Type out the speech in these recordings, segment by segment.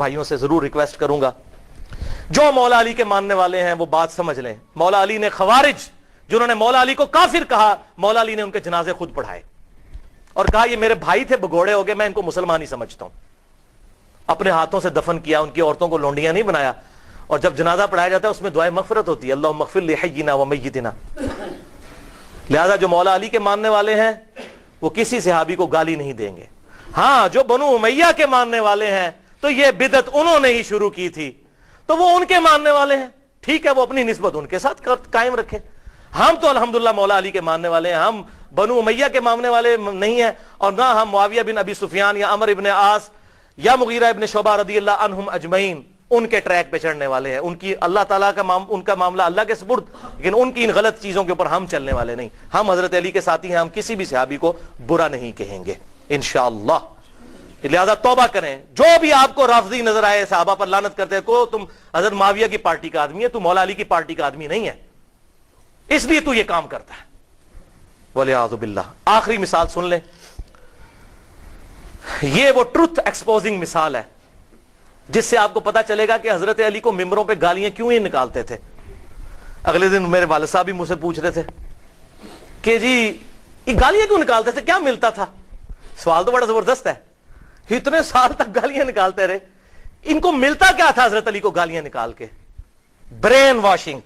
بھائیوں سے ضرور ریکویسٹ کروں گا، جو مولا علی کے ماننے والے ہیں وہ بات سمجھ لیں، مولا علی نے خوارج جنہوں نے مولا علی کو کافر کہا، مولا علی نے ان کے جنازے خود پڑھائے اور کہا یہ میرے بھائی تھے، بگوڑے ہو گئے، میں ان کو مسلمان ہی سمجھتا ہوں، اپنے ہاتھوں سے دفن کیا، ان کی عورتوں کو لونڈیاں نہیں بنایا، اور جب جنازہ پڑھایا جاتا ہے اس میں دعائے مغفرت ہوتی ہے، اللہم اغفر لحینا و میتنا۔ لہذا جو مولا علی کے ماننے والے ہیں وہ کسی صحابی کو گالی نہیں دیں گے۔ ہاں جو بنو امیہ کے ماننے والے ہیں تو یہ بدعت انہوں نے ہی شروع کی تھی، تو وہ ان کے ماننے والے ہیں، ٹھیک ہے، وہ اپنی نسبت ان کے ساتھ قائم رکھیں۔ ہم تو الحمدللہ مولا علی کے ماننے والے ہیں، ہم بنو امیہ کے ماننے والے نہیں ہیں، اور نہ ہم معاویہ بن ابی سفیان یا عمر ابن عاص یا مغیرہ ابن شعبہ رضی اللہ عنہم اجمعین ان کے ٹریک پہ چڑھنے والے ہیں۔ ان کی اللہ تعالیٰ کا ان کا معاملہ اللہ کے سپرد، لیکن ان کی ان غلط چیزوں کے اوپر ہم چلنے والے نہیں۔ ہم حضرت علی کے ساتھی ہیں، ہم کسی بھی صحابی کو برا نہیں کہیں گے انشاءاللہ۔ لہذا توبہ کریں، جو بھی آپ کو رافضی نظر آئے، صحابہ پر لعنت کرتے ہیں، کو تم حضرت معاویہ کی پارٹی کا آدمی ہے، تو مولا علی کی پارٹی کا آدمی نہیں ہے، اس لیے تو یہ کام کرتا ہے، وَلِعَاذُ بِاللَّہ۔ آخری مثال سن لیں، یہ وہ ٹروتھ ایکسپوزنگ مثال ہے جس سے آپ کو پتا چلے گا کہ حضرت علی کو ممبروں پہ گالیاں کیوں ہی نکالتے تھے۔ اگلے دن میرے والد صاحب بھی مجھ سے پوچھ رہے تھے کہ جی یہ گالیاں کیوں نکالتے تھے، کیا ملتا تھا؟ سوال تو بڑا زبردست ہے، اتنے سال تک گالیاں نکالتے رہے، ان کو ملتا کیا تھا حضرت علی کو گالیاں نکال کے؟ برین واشنگ،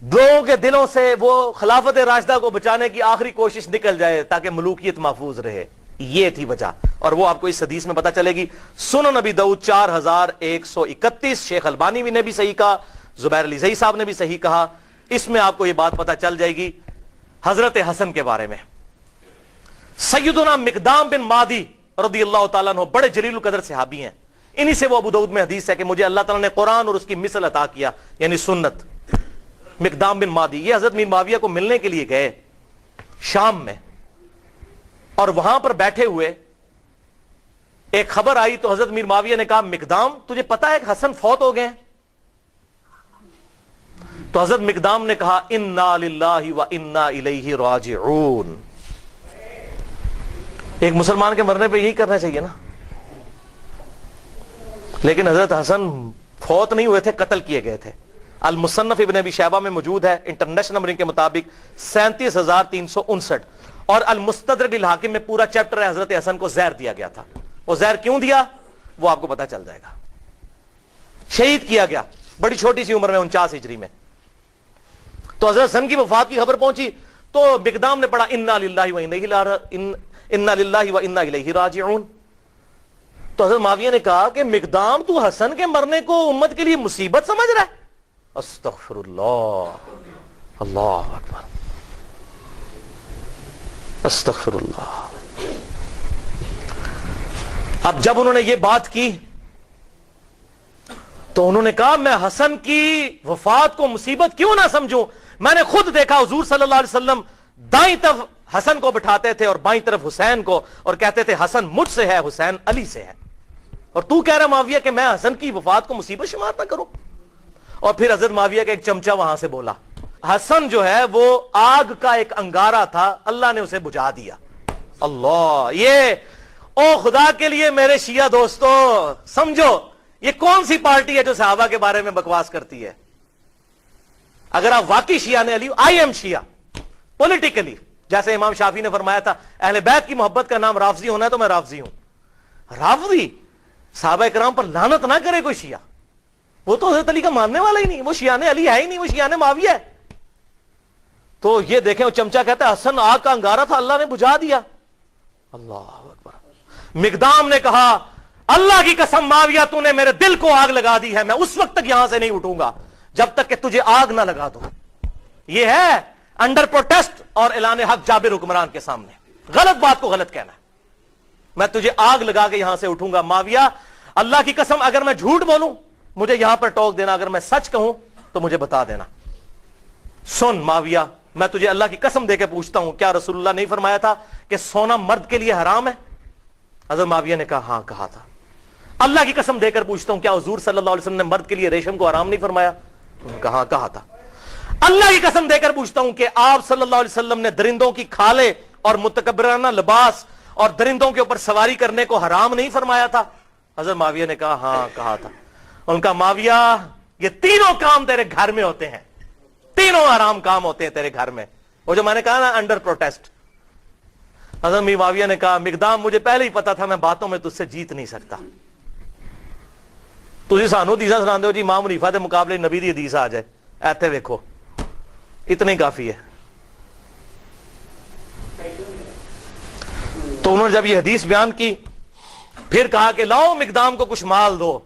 لوگوں کے دلوں سے وہ خلافت راشدہ کو بچانے کی آخری کوشش نکل جائے تاکہ ملوکیت محفوظ رہے، یہ تھی وجہ، اور وہ آپ کو اس حدیث میں پتا چلے گی۔ سنن نبی داؤد 4131، شیخ البانی بھی نے بھی صحیح کہا، زبیر علی زئی صاحب نے بھی صحیح کہا، اس میں آپ کو یہ بات پتا چل جائے گی حضرت حسن کے بارے میں۔ سیدنا مقدام بن مادی رضی اللہ تعالیٰ عنہ بڑے جلیل القدر صحابی ہیں، انہی سے وہ ابو داؤد میں حدیث ہے کہ مجھے اللہ تعالیٰ نے قرآن اور اس کی مثل عطا کیا، یعنی سنت۔ مقدام بن مادی یہ حضرت میر معاویہ کو ملنے کے لیے گئے شام میں، اور وہاں پر بیٹھے ہوئے ایک خبر آئی تو حضرت میر معاویہ نے کہا مقدام تجھے پتا ہے کہ حسن فوت ہو گئے ہیں؟ تو حضرت مقدام نے کہا انا للہ و انا الیہ راجعون۔ ایک مسلمان کے مرنے پہ یہی کرنا چاہیے نا، لیکن حضرت حسن فوت نہیں ہوئے تھے، قتل کیے گئے تھے۔ المصنف ابن ابی شیبہ میں موجود ہے انٹرنیشنل نمبرنگ کے مطابق 37,359، اور المستدرک الحاکم میں پورا چیپٹر ہے، حضرت حسن کو زہر دیا گیا تھا۔ وہ زہر کیوں دیا وہ آپ کو پتا چل جائے گا۔ شہید کیا گیا بڑی چھوٹی سی عمر میں، 49 ہجری میں۔ تو حضرت حسن کی وفات کی خبر پہنچی تو مقدام نے پڑھا انا للہ و انا الیہ راجعون۔ تو حضرت معاویہ نے کہا کہ مقدام تو حسن کے مرنے کو امت کے لیے مصیبت سمجھ رہا ہے؟ استغفر اللہ، اللہ اکبر، استغفر اللہ۔ اب جب انہوں نے یہ بات کی تو انہوں نے کہا میں حسن کی وفات کو مصیبت کیوں نہ سمجھوں، میں نے خود دیکھا حضور صلی اللہ علیہ وسلم دائیں طرف حسن کو بٹھاتے تھے اور بائیں طرف حسین کو، اور کہتے تھے حسن مجھ سے ہے، حسین علی سے ہے، اور تو کہہ رہا معاویہ کہ میں حسن کی وفات کو مصیبت شمار نہ کروں۔ اور پھر حضرت معاویہ کا ایک چمچہ وہاں سے بولا، حسن جو ہے وہ آگ کا ایک انگارہ تھا، اللہ نے اسے بجھا دیا۔ اللہ، یہ او خدا کے لیے میرے شیعہ دوستو سمجھو یہ کون سی پارٹی ہے جو صحابہ کے بارے میں بکواس کرتی ہے؟ اگر آپ واقعی شیعہ نے علی، آئی ایم شیعہ پولیٹیکلی، جیسے امام شافعی نے فرمایا تھا اہل بیت کی محبت کا نام رافضی ہونا ہے تو میں رافضی ہوں۔ رافضی صحابہ کرام پر لعنت نہ کرے کوئی شیعہ، وہ تو حضرت علی کا ماننے والا ہی نہیں، وہ شیعہ علی ہے ہی نہیں، وہ شیعہ معاویہ ہے۔ تو یہ دیکھیں وہ چمچہ کہتا ہے حسن آگ کا انگارہ تھا، اللہ نے بجھا دیا۔ اللہ اکبر۔ مقدام نے کہا اللہ کی قسم معاویہ تو نے میرے دل کو آگ لگا دی ہے، میں اس وقت تک یہاں سے نہیں اٹھوں گا جب تک کہ تجھے آگ نہ لگا دو۔ یہ ہے انڈر پروٹیسٹ اور اعلان حق جابر حکمران کے سامنے، غلط بات کو غلط کہنا ہے۔ میں تجھے آگ لگا کے یہاں سے اٹھوں گا معاویہ، اللہ کی قسم اگر میں جھوٹ بولوں مجھے یہاں پر ٹوک دینا، اگر میں سچ کہوں تو مجھے بتا دینا۔ سن معاویہ، میں تجھے اللہ کی قسم دے کے پوچھتا ہوں، کیا رسول اللہ نہیں فرمایا تھا کہ سونا مرد کے لیے حرام ہے؟ حضرت معاویہ نے کہا ہاں کہا تھا۔ اللہ کی قسم دے کر پوچھتا ہوں، کیا حضور صلی اللہ علیہ وسلم نے مرد کے لیے ریشم کو حرام نہیں فرمایا؟ انہوں نے کہا ہاں کہا تھا۔ اللہ کی قسم دے کر پوچھتا ہوں کہ آپ صلی اللہ علیہ وسلم نے درندوں کی کھالیں اور متکبرانہ لباس اور درندوں کے اوپر سواری کرنے کو حرام نہیں فرمایا تھا؟ حضرت معاویہ نے کہا ہاں کہا تھا. ان کا معاویہ یہ تینوں کام تیرے گھر میں ہوتے ہیں, تینوں آرام کام ہوتے ہیں تیرے گھر میں, وہ جو میں نے کہا نا انڈر پروٹیسٹ. حضرت معاویہ نے کہا مقدام مجھے پہلے ہی پتا تھا میں باتوں میں تجھ سے جیت نہیں سکتا, تجھے سانو حدیثاں سناندے ہو جی امام حنیفہ کے مقابلے نبی دی حدیث آ جائے, ایتھے دیکھو اتنا ہی کافی ہے. تو انہوں نے جب یہ حدیث بیان کی پھر کہا کہ لاؤ مقدام کو کچھ مال دو,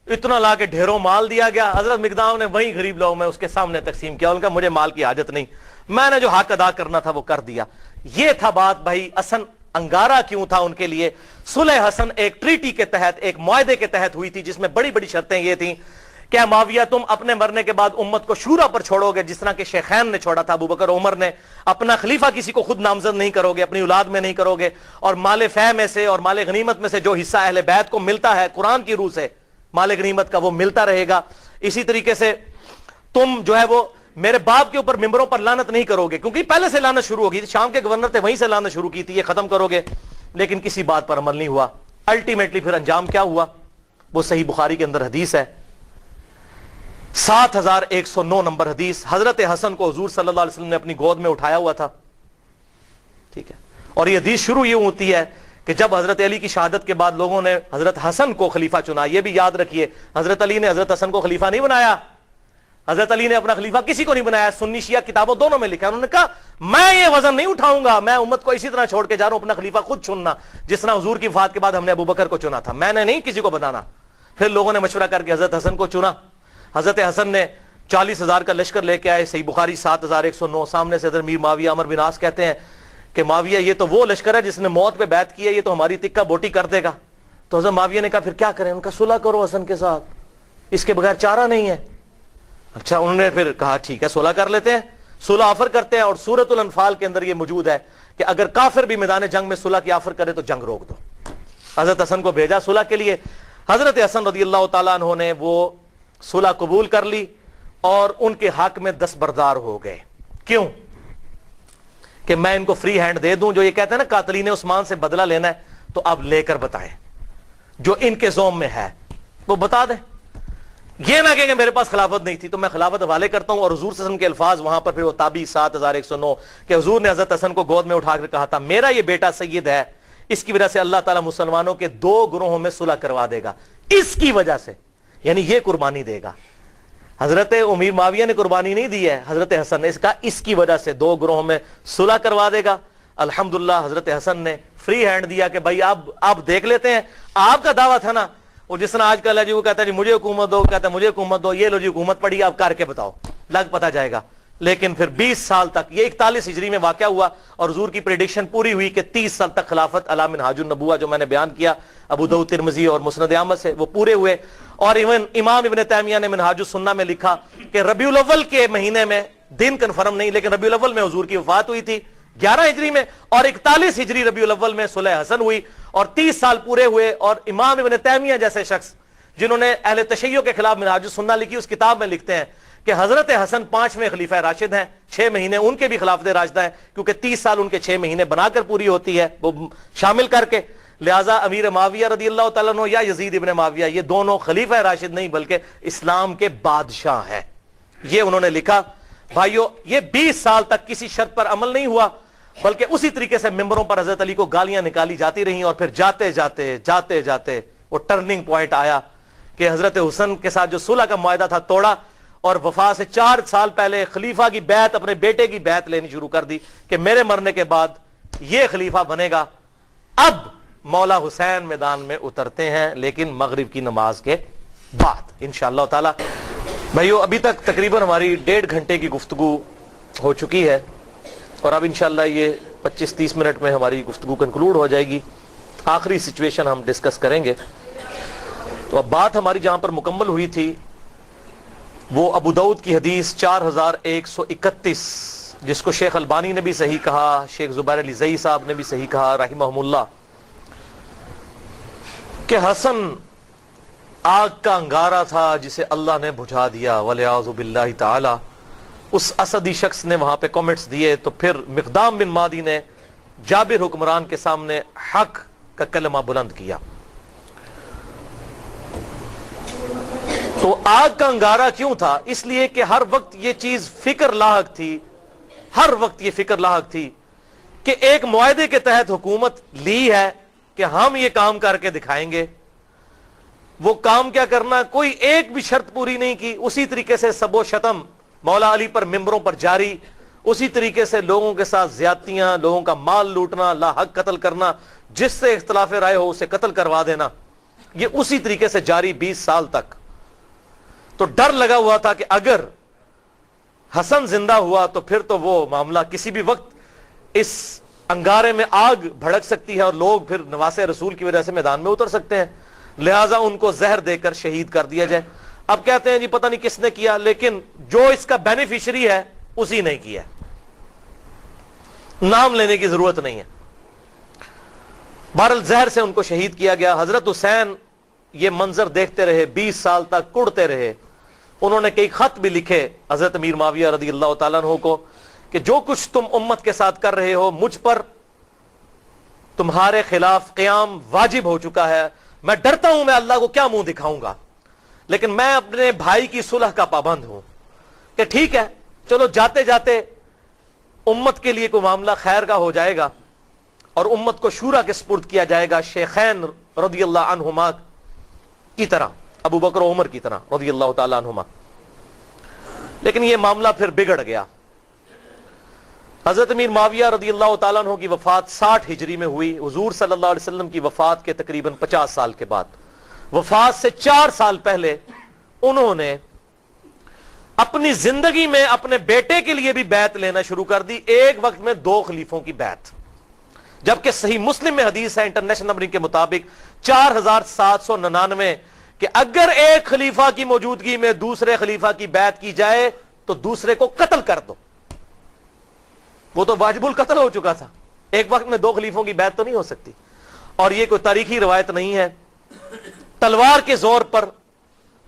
اتنا لا کے ڈھیروں مال دیا گیا. حضرت مقدام نے وہیں غریب لوگوں میں اس کے سامنے تقسیم کیا, ان کا مجھے مال کی حاجت نہیں, میں نے جو حق ادا کرنا تھا وہ کر دیا. یہ تھا بات بھائی. حسن انگارہ کیوں تھا ان کے لیے؟ صلح حسن ایک ٹریٹی کے تحت, ایک معاہدے کے تحت ہوئی تھی جس میں بڑی بڑی شرطیں یہ تھیں کہ معاویہ تم اپنے مرنے کے بعد امت کو شورا پر چھوڑو گے جس طرح کہ شیخین نے چھوڑا تھا, ابو بکر عمر نے. اپنا خلیفہ کسی کو خود نامزد نہیں کرو گے, اپنی اولاد میں نہیں کرو گے, اور مال فہ میں سے اور مال غنیمت میں سے جو حصہ اہل بیت کو ملتا ہے قرآن کی روح سے مال غنیمت کا وہ ملتا رہے گا. اسی طریقے سے تم جو ہے وہ میرے باپ کے اوپر ممبروں پر لعنت نہیں کرو گے, کیونکہ پہلے سے لعنت شروع ہوگی تھی, شام کے گورنر تھے وہیں سے لعنت شروع کی تھی, یہ ختم کرو گے. لیکن کسی بات پر عمل نہیں ہوا. الٹیمیٹلی پھر انجام کیا ہوا وہ صحیح بخاری کے اندر حدیث ہے, 7109 نمبر حدیث. حضرت حسن کو حضور صلی اللہ علیہ وسلم نے اپنی گود میں اٹھایا ہوا تھا, ٹھیک ہے, اور یہ حدیث شروع یہ ہوتی ہے کہ جب حضرت علی کی شہادت کے بعد لوگوں نے حضرت حسن کو خلیفہ چنا. یہ بھی یاد رکھیے حضرت علی نے حضرت حسن کو خلیفہ نہیں بنایا, حضرت علی نے اپنا خلیفہ کسی کو نہیں بنایا. سنی شیعہ کتابوں دونوں میں لکھا, انہوں نے کہا میں یہ وزن نہیں اٹھاؤں گا, میں امت کو اسی طرح چھوڑ کے جا رہا ہوں, اپنا خلیفہ خود چننا جس طرح حضور کی وفات کے بعد ہم نے ابو بکر کو چنا تھا, میں نے نہیں کسی کو بتانا. پھر لوگوں نے مشورہ کر کے حضرت حسن کو چنا. حضرت حسن نے 40,000 کا لشکر لے کے آئے, صحیح بخاری 7109. سامنے سے حضرت میر معاویہ عمر بن عاص کہتے ہیں کہ معاویہ یہ تو وہ لشکر ہے جس نے موت پہ بیعت کی ہے, یہ تو ہماری تکہ بوٹی کر دے گا. تو حضرت معاویہ نے کہا پھر کیا کریں؟ ان کا صلح کرو حسن کے ساتھ, اس کے بغیر چارہ نہیں ہے. اچھا, انہوں نے پھر کہا ٹھیک ہے صلح کر لیتے ہیں, صلح آفر کرتے ہیں. اور سورۃ الانفال کے اندر یہ موجود ہے کہ اگر کافر بھی میدان جنگ میں صلح کی آفر کرے تو جنگ روک دو. حضرت حسن کو بھیجا صلح کے لیے. حضرت حسن رضی اللہ تعالیٰ عنہ نے وہ صلح قبول کر لی اور ان کے حق میں دستبردار ہو گئے. کیوں؟ کہ میں ان کو فری ہینڈ دے دوں. جو یہ کہتے ہیں نا قاتلین عثمان سے بدلہ لینا ہے, تو اب لے کر بتائیں, جو ان کے زوم میں ہے وہ بتا دیں. یہ نہ کہ میرے پاس خلافت نہیں تھی تو میں خلافت حوالے کرتا ہوں. اور حضور صلی اللہ علیہ وسلم کے الفاظ وہاں پر پھر وہ تابعی 7109 کہ حضور نے حضرت حسن کو گود میں اٹھا کر کہا تھا میرا یہ بیٹا سید ہے, اس کی وجہ سے اللہ تعالیٰ مسلمانوں کے 2 گروہوں میں صلح کروا دے گا, اس کی وجہ سے, یعنی یہ قربانی دے گا. حضرت امیر معاویہ نے قربانی نہیں دی ہے, حضرت حسن نے. اس کا اس کی وجہ سے 2 گروہوں میں صلح کروا دے گا. الحمدللہ حضرت حسن نے فری ہینڈ دیا کہ بھائی آپ دیکھ لیتے ہیں. آپ کا دعویٰ تھا نا وہ جس طرح آج کل ہے جی, وہ کہتا ہے جی مجھے حکومت دو, کہتا ہے مجھے حکومت دو, یہ لو جی حکومت پڑی, آپ کر کے بتاؤ, لگ پتا جائے گا. لیکن پھر 20 سال تک, یہ 41 ہجری میں واقعہ ہوا اور حضور کی پریڈکشن پوری ہوئی کہ 30 سال تک خلافت علی منہاج النبوہ جو میں نے بیان کیا ابو داؤد ترمذی اور مسند احمد سے, وہ پورے ہوئے. اور ایون امام ابن تیمیہ نے منہاج السنہ میں لکھا کہ ربیع الاول کے مہینے میں, دن کنفرم نہیں لیکن ربیع الاول میں حضور کی وفات ہوئی تھی 11 ہجری میں, اور 41 ہجری ربیع الاول میں صلح حسن ہوئی اور 30 سال پورے ہوئے. اور امام ابن تیمیہ جیسے شخص جنہوں نے اہل تشیع کے خلاف منہاج السنہ لکھی, اس کتاب میں لکھتے ہیں کہ حضرت حسن 5ویں خلیفہ راشد ہیں, 6 مہینے ان کے بھی خلافت راشدہ ہیں, کیونکہ 30 سال ان کے 6 مہینے بنا کر پوری ہوتی ہے وہ شامل کر کے. لہٰذا امیر معاویہ رضی اللہ تعالیٰ عنہ یا یزید ابن معاویہ, یہ دونوں خلیفہ راشد نہیں بلکہ اسلام کے بادشاہ ہیں. یہ انہوں نے لکھا. بھائیو, یہ 20 سال تک کسی شرط پر عمل نہیں ہوا, بلکہ اسی طریقے سے ممبروں پر حضرت علی کو گالیاں نکالی جاتی رہیں. اور پھر جاتے جاتے وہ ٹرننگ پوائنٹ آیا کہ حضرت حسن کے ساتھ جو صلح کا معاہدہ تھا توڑا, اور وفا سے 4 سال پہلے خلیفہ کی بیعت, اپنے بیٹے کی بیعت لینی شروع کر دی کہ میرے مرنے کے بعد یہ خلیفہ بنے گا. اب مولا حسین میدان میں اترتے ہیں, لیکن مغرب کی نماز کے بعد انشاءاللہ تعالی. بھائیو, ابھی تک تقریباً ہماری 1.5 گھنٹے کی گفتگو ہو چکی ہے, اور اب انشاءاللہ یہ 25-30 منٹ میں ہماری گفتگو کنکلوڈ ہو جائے گی. آخری سچویشن ہم ڈسکس کریں گے. تو اب بات ہماری جہاں پر مکمل ہوئی تھی وہ ابو داؤد کی حدیث 4131, جس کو شیخ البانی نے بھی صحیح کہا, شیخ زبیر علی زئی صاحب نے بھی صحیح کہا رحمہم اللہ, کہ حسن آگ کا انگارہ تھا جسے اللہ نے بجھا دیا ولیعوذ باللہ تعالی. اس اسدی شخص نے وہاں پہ کامنٹس دیے, تو پھر مقدام بن مادی نے جابر حکمران کے سامنے حق کا کلمہ بلند کیا. تو آگ کا انگارہ کیوں تھا؟ اس لیے کہ ہر وقت یہ چیز فکر لاحق تھی، ہر وقت یہ فکر لاحق تھی کہ ایک معاہدے کے تحت حکومت لی ہے کہ ہم یہ کام کر کے دکھائیں گے. وہ کام کیا کرنا، کوئی ایک بھی شرط پوری نہیں کی. اسی طریقے سے سب و شتم مولا علی پر ممبروں پر جاری، اسی طریقے سے لوگوں کے ساتھ زیادتیاں، لوگوں کا مال لوٹنا، لا حق قتل کرنا، جس سے اختلاف رائے ہو اسے قتل کروا دینا، یہ اسی طریقے سے جاری 20 سال تک. تو ڈر لگا ہوا تھا کہ اگر حسن زندہ ہوا تو پھر تو وہ معاملہ کسی بھی وقت اس انگارے میں آگ بھڑک سکتی ہے اور لوگ پھر نواسے رسول کی وجہ سے میدان میں اتر سکتے ہیں. لہٰذا ان کو زہر دے کر شہید کر دیا جائے. اب کہتے ہیں جی پتہ نہیں کس نے کیا، لیکن جو اس کا بینیفیشری ہے اسی نے کیا. نام لینے کی ضرورت نہیں ہے. بہرحال زہر سے ان کو شہید کیا گیا. حضرت حسین یہ منظر دیکھتے رہے، 20 سال تک کڑتے رہے. انہوں نے کئی خط بھی لکھے حضرت امیر معاویہ رضی اللہ تعالیٰ عنہ کو کہ جو کچھ تم امت کے ساتھ کر رہے ہو، مجھ پر تمہارے خلاف قیام واجب ہو چکا ہے. میں ڈرتا ہوں میں اللہ کو کیا منہ دکھاؤں گا، لیکن میں اپنے بھائی کی صلح کا پابند ہوں کہ ٹھیک ہے چلو جاتے جاتے امت کے لیے کوئی معاملہ خیر کا ہو جائے گا اور امت کو شورا کے سپرد کیا جائے گا، شیخین رضی اللہ عنہما کی طرح، ابو بکر و عمر کی طرح رضی اللہ تعالی عنہما. لیکن یہ معاملہ پھر بگڑ گیا. حضرت امیر معاویہ رضی اللہ تعالیٰ عنہ کی وفات 60 ہجری میں ہوئی. حضور صلی اللہ علیہ وسلم کی وفات کے تقریباً 50 سال کے بعد، وفات سے 4 سال پہلے انہوں نے اپنی زندگی میں اپنے بیٹے کے لیے بھی بیعت لینا شروع کر دی. ایک وقت میں 2 خلیفوں کی بیعت، جبکہ صحیح مسلم میں حدیث ہے انٹرنیشنل نمبرنگ کے مطابق 4799 کہ اگر ایک خلیفہ کی موجودگی میں دوسرے خلیفہ کی بیعت کی جائے تو دوسرے کو قتل کر دو. وہ تو واجب القتل ہو چکا تھا. ایک وقت میں 2 خلیفوں کی بیعت تو نہیں ہو سکتی. اور یہ کوئی تاریخی روایت نہیں ہے. تلوار کے زور پر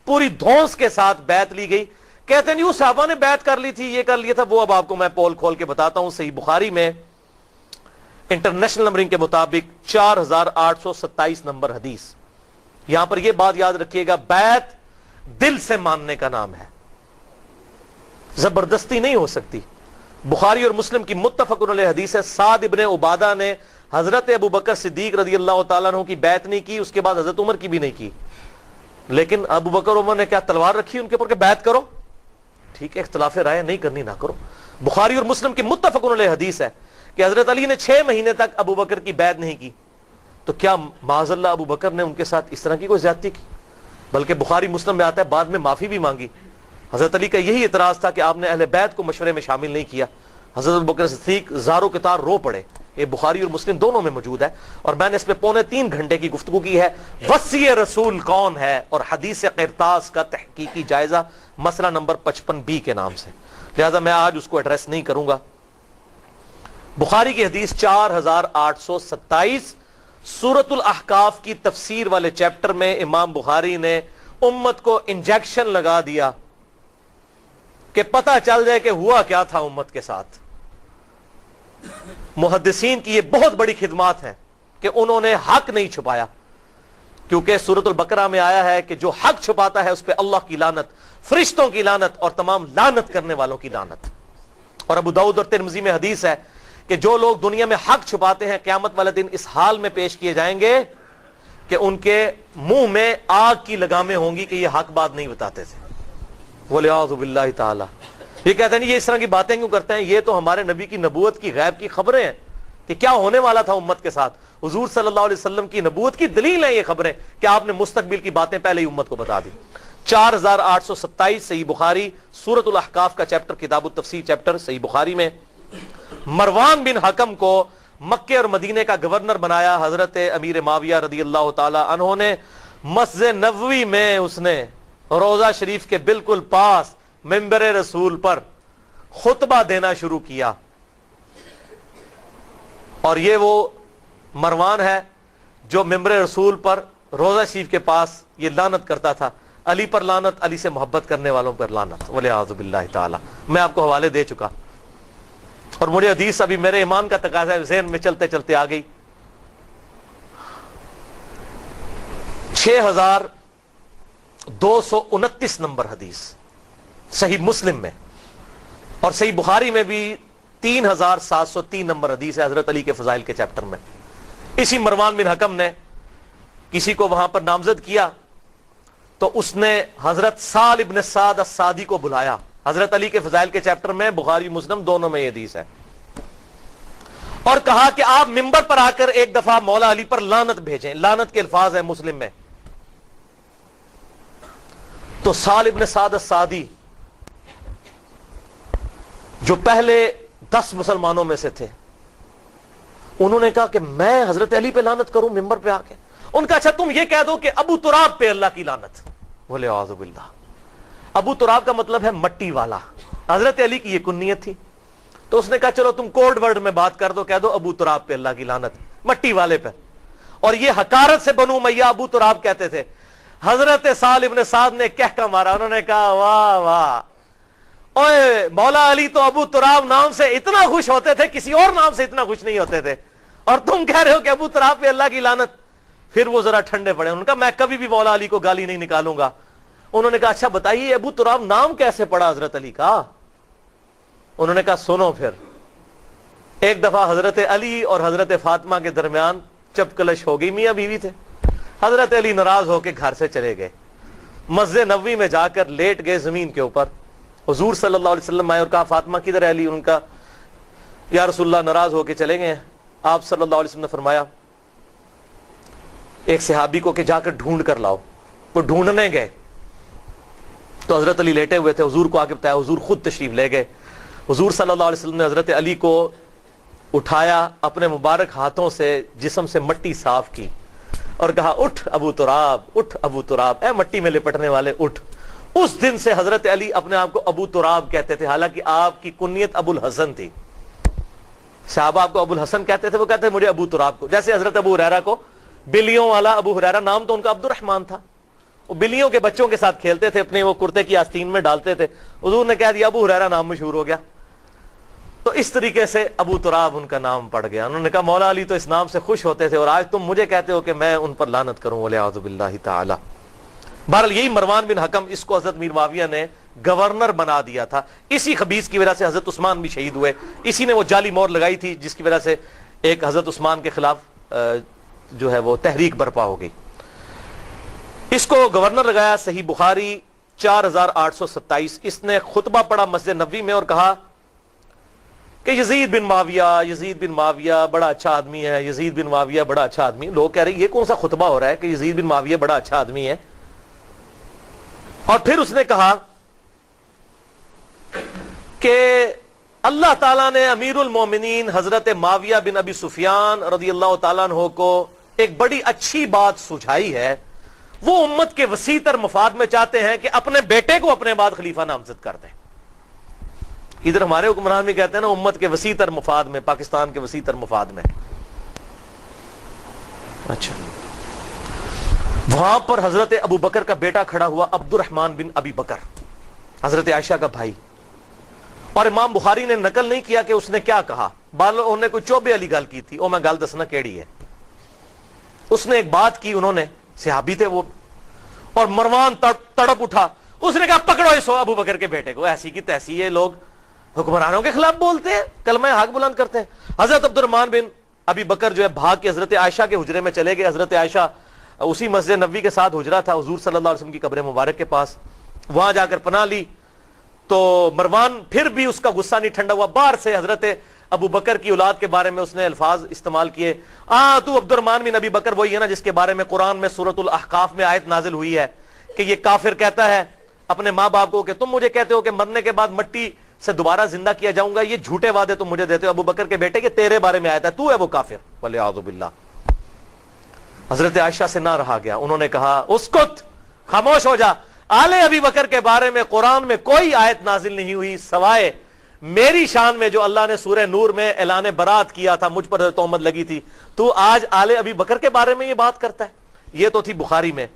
پوری دھونس کے ساتھ بیعت لی گئی. کہتے ہیں اس صحابہ نے بیعت کر لی تھی، یہ کر لیا تھا. وہ اب آپ کو میں پول کھول کے بتاتا ہوں. صحیح بخاری میں انٹرنیشنل نمبرنگ کے مطابق 4827 نمبر حدیث. یہاں پر یہ بات یاد رکھیے گا، بیعت دل سے ماننے کا نام ہے، زبردستی نہیں ہو سکتی. بخاری اور مسلم کی متفق علیہ حدیث ہے، سعد ابن عبادہ نے حضرت ابو بکر صدیق رضی اللہ تعالیٰ عنہ کی بیعت نہیں کی، اس کے بعد حضرت عمر کی بھی نہیں کی. لیکن ابو بکر عمر نے کیا تلوار رکھی ان کے اوپر کہ بیعت کرو؟ ٹھیک ہے، اختلاف رائے نہیں کرنی نہ کرو. بخاری اور مسلم کی متفق علیہ حدیث ہے کہ حضرت علی نے 6 مہینے تک ابو بکر کی بیعت نہیں کی. تو کیا معاذ اللہ ابو بکر نے ان کے ساتھ اس طرح کی کوئی زیادتی کی؟ بلکہ بخاری مسلم میں آتا ہے بعد میں معافی بھی مانگی. حضرت علی کا یہی اعتراض تھا کہ آپ نے اہل بیت کو مشورے میں شامل نہیں کیا. حضرت ابو بکر صدیق زاروں کے تار رو پڑے. یہ بخاری اور مسلم دونوں میں موجود ہے، اور میں نے اس پہ 2.25 گھنٹے کی گفتگو کی ہے. وصی رسول کون ہے اور حدیث قرطاس کا تحقیقی جائزہ، مسئلہ نمبر 55B کے نام سے. لہذا میں آج اس کو ایڈریس نہیں کروں گا. بخاری کی حدیث 4827 سورۃ الاحقاف کی تفسیر والے چیپٹر میں امام بخاری نے امت کو انجیکشن لگا دیا کہ پتہ چل جائے کہ ہوا کیا تھا امت کے ساتھ. محدثین کی یہ بہت بڑی خدمات ہیں کہ انہوں نے حق نہیں چھپایا، کیونکہ سورۃ البقرہ میں آیا ہے کہ جو حق چھپاتا ہے اس پہ اللہ کی لعنت، فرشتوں کی لعنت اور تمام لعنت کرنے والوں کی لعنت. اور ابو داؤد اور ترمذی میں حدیث ہے کہ جو لوگ دنیا میں حق چھپاتے ہیں قیامت والے دن اس حال میں پیش کیے جائیں گے کہ ان کے منہ میں آگ کی لگامیں ہوں گی کہ یہ حق بات نہیں بتاتے تھے. وَلِعَاذُ بِاللَّهِ تعالی. یہ کہتے ہیں یہ اس طرح کی باتیں کیوں کرتے ہیں؟ یہ تو ہمارے نبی کی نبوت کی غیب کی خبریں ہیں کہ کیا ہونے والا تھا امت کے ساتھ. حضور صلی اللہ علیہ وسلم کی نبوت کی دلیل ہیں یہ خبریں کہ آپ نے مستقبل کی باتیں پہلے ہی امت کو بتا دی. 4827 صحیح بخاری سورۃ الاحقاف کا چیپٹر، کتاب التفسیر چیپٹر صحیح بخاری میں مروان بن حکم کو مکے اور مدینے کا گورنر بنایا حضرت امیر معاویہ رضی اللہ تعالی عنہ نے. مسجد نبوی میں اس نے روضہ شریف کے بالکل پاس منبر رسول پر خطبہ دینا شروع کیا. اور یہ وہ مروان ہے جو منبر رسول پر روضہ شریف کے پاس یہ لعنت کرتا تھا، علی پر لعنت، علی سے محبت کرنے والوں پر لعنت. وَلِعَاذُ بِاللَّهِ تعالی. میں آپ کو حوالے دے چکا اور مجھے حدیث ابھی میرے ایمان کا تقاضا ہے ذہن میں چلتے چلتے آ گئی. 6000 229 نمبر حدیث صحیح مسلم میں، اور صحیح بخاری میں بھی 3703 نمبر حدیث ہے حضرت علی کے فضائل کے چیپٹر میں۔ اسی مروان بن حکم نے کسی کو وہاں پر نامزد کیا تو اس نے حضرت سال ابن سعد السعدی کو بلایا، حضرت علی کے فضائل کے چیپٹر میں، بخاری مسلم دونوں میں یہ حدیث ہے، اور کہا کہ آپ منبر پر آ کر ایک دفعہ مولا علی پر لعنت بھیجیں، لعنت کے الفاظ ہیں مسلم میں۔ تو سال ابن سعد السعدی جو پہلے 10 مسلمانوں میں سے تھے، انہوں نے کہا کہ میں حضرت علی پہ لعنت کروں ممبر پہ آ کے؟ ان کا اچھا تم یہ کہہ دو کہ ابو تراب پہ اللہ کی لعنت۔ بولے اعوذ باللہ، ابو تراب کا مطلب ہے مٹی والا، حضرت علی کی یہ کنیت تھی۔ تو اس نے کہا چلو تم کوڈ ورڈ میں بات کر دو، کہہ دو ابو تراب پہ اللہ کی لعنت، مٹی والے پہ۔ اور یہ حقارت سے بنو امیہ ابو تراب کہتے تھے۔ حضرت سال ابن سعد نے کہہ مارا، انہوں نے کہا واہ واہ، اوے مولا علی تو ابو تراب نام سے اتنا خوش ہوتے تھے، کسی اور نام سے اتنا خوش نہیں ہوتے تھے، اور تم کہہ رہے ہو کہ ابو تراب پہ اللہ کی لعنت۔ پھر وہ ذرا ٹھنڈے پڑے، انہوں نے کہا میں کبھی بھی مولا علی کو گالی نہیں نکالوں گا۔ انہوں نے کہا اچھا بتائیے ابو تراب نام کیسے پڑا حضرت علی کا؟ انہوں نے کہا سنو پھر۔ ایک دفعہ حضرت علی اور حضرت فاطمہ کے درمیان چپکلش ہو گئی، میاں بیوی تھے۔ حضرت علی ناراض ہو کے گھر سے چلے گئے، مسجد نبوی میں جا کر لیٹ گئے زمین کے اوپر۔ حضور صلی اللہ علیہ وسلم آئے اور کہا فاطمہ کدھر ہے علی؟ ان کا یا رسول اللہ ناراض ہو کے چلے گئے ہیں۔ آپ صلی اللہ علیہ وسلم نے فرمایا ایک صحابی کو کہ جا کر ڈھونڈ کر لاؤ۔ وہ ڈھونڈنے گئے تو حضرت علی لیٹے ہوئے تھے، حضور کو آگے بتایا، حضور خود تشریف لے گئے۔ حضور صلی اللہ علیہ وسلم نے حضرت علی کو اٹھایا، اپنے مبارک ہاتھوں سے جسم سے مٹی صاف کی اور کہا اٹھ ابو تراب، اٹھ ابو تراب، اے مٹی میں لپٹنے والے اٹھ۔ اس دن سے حضرت علی اپنے آپ کو ابو تراب کہتے تھے، حالانکہ آپ کی کنیت ابو الحسن تھی۔ صحابہ آپ کو ابو الحسن کہتے تھے، وہ کہتے ہیں مجھے ابو تراب کو۔ جیسے حضرت ابو ہریرہ کو بلیوں والا ابو ہریرہ، نام تو ان کا عبد الرحمن تھا، وہ بلیوں کے بچوں کے ساتھ کھیلتے تھے، اپنے وہ کرتے کی آستین میں ڈالتے تھے، حضور نے کہہ دیا ابو ہریرہ نام مشہور ہو گیا۔ تو اس طریقے سے ابو تراب ان کا نام پڑ گیا۔ انہوں نے کہا مولا علی تو اس نام سے خوش ہوتے تھے اور آج تم مجھے کہتے ہو کہ میں ان پر لعنت کروں، وَلِعَوْذُ بِاللَّهِ تعالی۔ بہرحال یہی مروان بن حکم، اس کو حضرت میر معاویہ نے گورنر بنا دیا تھا۔ اسی خبیث کی وجہ سے حضرت عثمان بھی شہید ہوئے، اسی نے وہ جعلی مور لگائی تھی جس کی وجہ سے ایک حضرت عثمان کے خلاف جو ہے وہ تحریک برپا ہو گئی۔ اس کو گورنر لگایا، صحیح بخاری 4827۔ اس نے خطبہ پڑھا مسجد نبوی میں اور کہا کہ یزید بن معاویہ بڑا اچھا آدمی ہے، یزید بن معاویہ بڑا اچھا آدمی ہے۔ لوگ کہہ رہے ہیں یہ کون سا خطبہ ہو رہا ہے کہ یزید بن معاویہ بڑا اچھا آدمی ہے؟ اور پھر اس نے کہا کہ اللہ تعالیٰ نے امیر المومنین حضرت معاویہ بن ابی سفیان رضی اللہ تعالیٰ عنہ کو ایک بڑی اچھی بات سجھائی ہے، وہ امت کے وسیع تر مفاد میں چاہتے ہیں کہ اپنے بیٹے کو اپنے بعد خلیفہ نامزد کر دیں۔ ادھر ہمارے حکمران بھی کہتے ہیں نا امت کے وسیع تر مفاد میں، پاکستان کے وسیع تر مفاد میں۔ اچھا، وہاں پر حضرت ابو بکر کا بیٹا کھڑا ہوا، عبد الرحمن بن ابی بکر، حضرت عائشہ کا بھائی، اور امام بخاری نے نقل نہیں کیا کہ اس نے کیا کہا، انہوں نے کوئی چوبے والی گل کی تھی، او میں گل دسنا کیڑی ہے۔ اس نے ایک بات کی، انہوں نے صحابی تھے وہ، اور مروان تڑپ اٹھا، اس نے کہا پکڑو اس ابو بکر کے بیٹے کو۔ ایسی کی تیسی یہ لوگ حکمرانوں کے خلاف بولتے ہیں، کلمہ حق بلند کرتے ہیں۔ حضرت عبد الرحمن بن ابی بکر جو ہے بھاگ کے حضرت عائشہ کے حجرے میں چلے گئے۔ حضرت عائشہ اسی مسجد نبوی کے ساتھ حجرہ تھا حضور صلی اللہ علیہ وسلم کی قبر مبارک کے پاس، وہاں جا کر پناہ لی۔ تو مروان پھر بھی اس کا غصہ نہیں ٹھنڈا ہوا، باہر سے حضرت ابو بکر کی اولاد کے بارے میں اس نے الفاظ استعمال کیے، تو عبد الرحمن بن ابی بکر وہی ہے نا جس کے بارے میں قرآن میں سورۃ الاحقاف میں آیت نازل ہوئی ہے کہ یہ کافر کہتا ہے اپنے ماں باپ کو کہ تم مجھے کہتے ہو کہ مرنے کے بعد مٹی سے دوبارہ زندہ کیا جاؤں گا، یہ جھوٹے وعدے تم مجھے دیتے ہو ابو بکر کے بیٹے کہ تیرے بارے میں آیا تھا، تو ہے وہ کافر، والعیاذ باللہ۔ حضرت عائشہ سے نہ رہا گیا، انہوں نے کہا اسکت، خاموش ہو جا، آل ابی بکر کے بارے میں قرآن میں کوئی آیت نازل نہیں ہوئی سوائے میری شان میں جو اللہ نے سورہ نور میں اعلان برات کیا تھا، مجھ پر تہمت لگی تھی، تو آج آل ابی بکر کے بارے میں یہ بات کرتا ہے۔ یہ تو تھی بخاری میں۔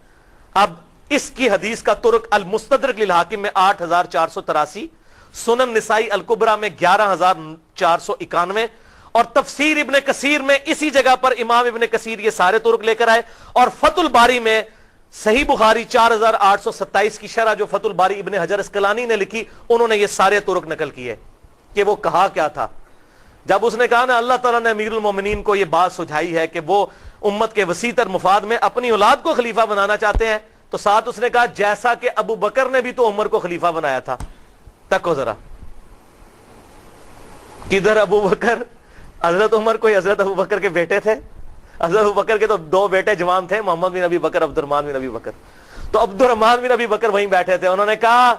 اب اس کی حدیث کا ترک المستدرک للحاکم میں 8483، سنن نسائی الکبریٰ میں 11491، اور تفسیر ابن کثیر میں اسی جگہ پر امام ابن کثیر یہ سارے ترک لے کر آئے، اور فتح الباری میں صحیح بخاری 4827 کی شرح جو فتح الباری ابن حجر اسقلانی نے لکھی، انہوں نے یہ سارے طرق نقل کیے کہ وہ کہا کیا تھا جب اس نے کہا نا اللہ تعالیٰ نے امیر المومنین کو یہ بات سجھائی ہے کہ وہ امت کے وسیع تر مفاد میں اپنی اولاد کو خلیفہ بنانا چاہتے ہیں، تو ساتھ اس نے کہا جیسا کہ ابو بکر نے بھی تو عمر کو خلیفہ بنایا تھا۔ تکو ذرا، کدھر ابو بکر؟ حضرت عمر کوئی حضرت ابو بکر کے بیٹے تھے؟ حضرت ابو بکر کے تو 2 بیٹے جوان تھے، محمد بن ابی بکر، عبد الرحمن بن ابی بکر۔ تو عبد الرحمن بن ابی بکر وہیں بیٹھے تھے، انہوں نے کہا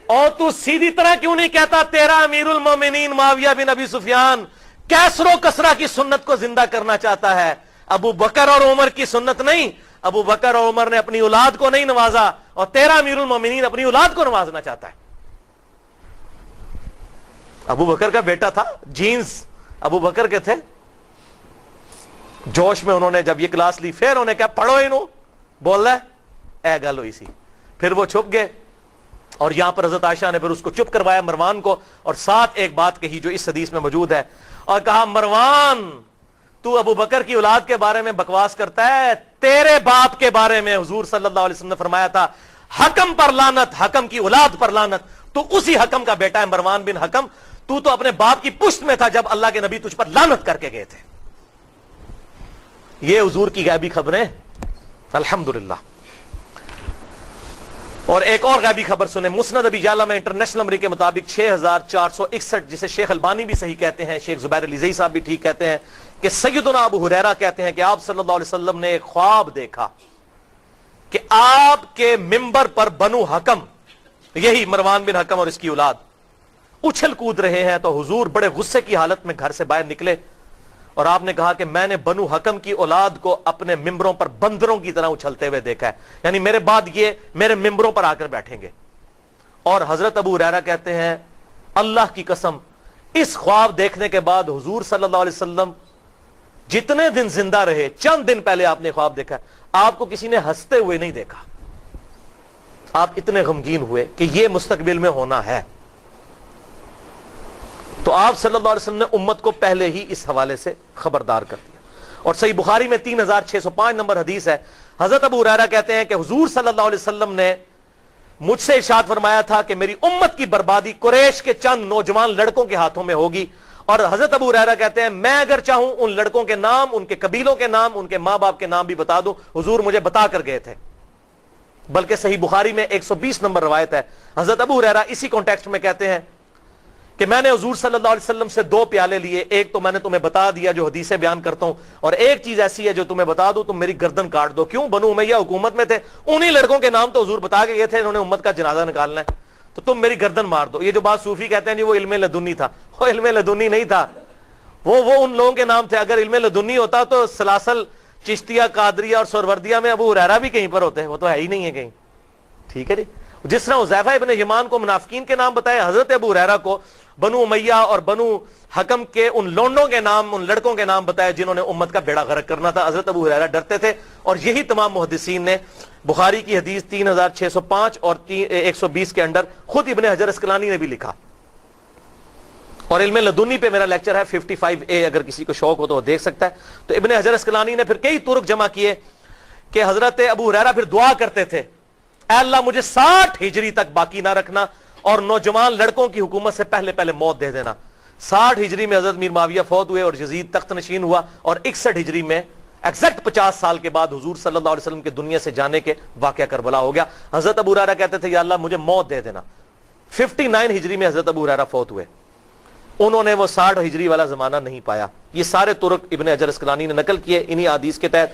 اور تو سیدھی طرح کیوں نہیں کہتا تیرا امیر المومنین معاویہ بن ابی سفیان کیسر و کسرا کی سنت کو زندہ کرنا چاہتا ہے، ابو بکر اور عمر کی سنت نہیں۔ ابو بکر اور عمر نے اپنی اولاد کو نہیں نوازا، اور تیرا امیر المومنین اپنی اولاد کو نوازنا چاہتا ہے۔ ابو بکر کا بیٹا تھا، جینز ابو بکر کے تھے۔ جوش میں انہوں نے جب یہ کلاس لی، پھر انہوں نے کہا پڑھو انہوں، بول رہا ہے اے گل ہوئی سی، پھر وہ چھپ گئے، اور یہاں پر حضرت عائشہ نے پھر اس کو چپ کروایا مروان کو، اور ساتھ ایک بات کہی جو اس حدیث میں موجود ہے، اور کہا مروان تو ابو بکر کی اولاد کے بارے میں بکواس کرتا ہے، تیرے باپ کے بارے میں حضور صلی اللہ علیہ وسلم نے فرمایا تھا حکم پر لعنت، حکم کی اولاد پر لعنت، تو اسی حکم کا بیٹا ہے مروان بن حکم، تو اپنے باپ کی پشت میں تھا جب اللہ کے نبی تجھ پر لعنت کر کے گئے تھے۔ یہ حضور کی غیبی خبریں الحمدللہ۔ اور ایک اور غیبی خبر سنیں، مسند ابی یعلا میں انٹرنیشنل نمبر کے مطابق 6461، جسے شیخ البانی بھی صحیح کہتے ہیں، شیخ زبیر علیزئی صاحب بھی ٹھیک کہتے ہیں، کہ سیدنا ابو ہریرہ کہتے ہیں کہ آپ صلی اللہ علیہ وسلم نے ایک خواب دیکھا کہ آپ کے منبر پر بنو حکم، یہی مروان بن حکم اور اس کی اولاد، اچھل کود رہے ہیں، تو حضور بڑے غصے کی حالت میں گھر سے باہر نکلے، اور آپ نے کہا کہ میں نے بنو حکم کی اولاد کو اپنے ممبروں پر بندروں کی طرح اچھلتے ہوئے دیکھا ہے، یعنی میرے بعد یہ میرے ممبروں پر آ کر بیٹھیں گے۔ اور حضرت ابو ہریرہ کہتے ہیں اللہ کی قسم اس خواب دیکھنے کے بعد حضور صلی اللہ علیہ وسلم جتنے دن زندہ رہے، چند دن پہلے آپ نے خواب دیکھا، آپ کو کسی نے ہنستے ہوئے نہیں دیکھا، آپ اتنے غمگین ہوئے کہ یہ مستقبل میں ہونا ہے۔ تو آپ صلی اللہ علیہ وسلم نے امت کو پہلے ہی اس حوالے سے خبردار کر دیا۔ اور صحیح بخاری میں 3605 نمبر حدیث ہے، حضرت ابو ہریرہ کہتے ہیں کہ حضور صلی اللہ علیہ وسلم نے مجھ سے ارشاد فرمایا تھا کہ میری امت کی بربادی قریش کے چند نوجوان لڑکوں کے ہاتھوں میں ہوگی، اور حضرت ابو ہریرہ کہتے ہیں میں اگر چاہوں ان لڑکوں کے نام، ان کے قبیلوں کے نام، ان کے ماں باپ کے نام بھی بتا دوں، حضور مجھے بتا کر گئے تھے۔ بلکہ صحیح بخاری میں 120 نمبر روایت ہے، حضرت ابو ہریرہ اسی کانٹیکسٹ میں کہتے ہیں کہ میں نے حضور صلی اللہ علیہ وسلم سے 2 پیالے لیے، ایک تو میں نے تمہیں بتا دیا جو حدیثیں بیان کرتا ہوں، اور ایک چیز ایسی ہے جو تمہیں بتا دوں تم میری گردن کاٹ دو۔ کیوں؟ بنو امیہ حکومت میں تھے، انہی لڑکوں کے نام تو حضور بتا کے گئے تھے، انہوں نے امت کا جنازہ نکالنا ہے، تو تم میری گردن مار دو۔ یہ جو بات صوفی کہتے ہیں جی وہ علم لدنی تھا، وہ علم لدنی نہیں تھا، وہ ان لوگوں کے نام تھے۔ اگر علم لدنی ہوتا تو سلاسل، چشتیہ، قادریہ اور سہروردیہ میں ابو ہریرہ بھی کہیں پر ہوتے، وہ تو ہے ہی نہیں ہے کہیں۔ ٹھیک ہے جی، جس طرح حذیفہ ابن یمان کو منافقین کے نام بتائے، حضرت ابو ہریرہ کو بنو امیہ اور بنو حکم کے ان لونڈوں کے نام، ان لڑکوں کے نام بتائے جنہوں نے امت کا بیڑا غرق کرنا تھا۔ حضرت ابو ہریرہ ڈرتے تھے، اور یہی تمام محدثین نے بخاری کی حدیث 3605 اور 120 کے اندر خود ابن حجر اسقلانی نے بھی لکھا۔ اور علم لدنی پہ میرا لیکچر ہے 55A، اگر کسی کو شوق ہو تو وہ دیکھ سکتا ہے۔ تو ابن حجر اسقلانی نے پھر کئی طرق جمع کیے کہ حضرت ابو ہریرہ پھر دعا کرتے تھے اے اللہ مجھے 60 ہجری تک باقی نہ رکھنا، اور نوجوان لڑکوں کی حکومت سے پہلے پہلے موت دے دینا۔ 60 ہجری میں حضرت میر معاویہ فوت ہوئے اور یزید تخت نشین ہوا، اور 61 ہجری میں ایگزیکٹ 50 سال کے بعد حضور صلی اللہ علیہ وسلم کے دنیا سے جانے کے واقعہ کربلا ہو گیا۔ حضرت ابو ہریرہ کہتے تھے یا اللہ مجھے موت دے دینا۔ 59 ہجری میں حضرت ابو ہریرہ فوت ہوئے، انہوں نے وہ 60 ہجری والا زمانہ نہیں پایا۔ یہ سارے طرق ابن حجر اسقلانی نے نقل کیے انہی حدیث کے تحت۔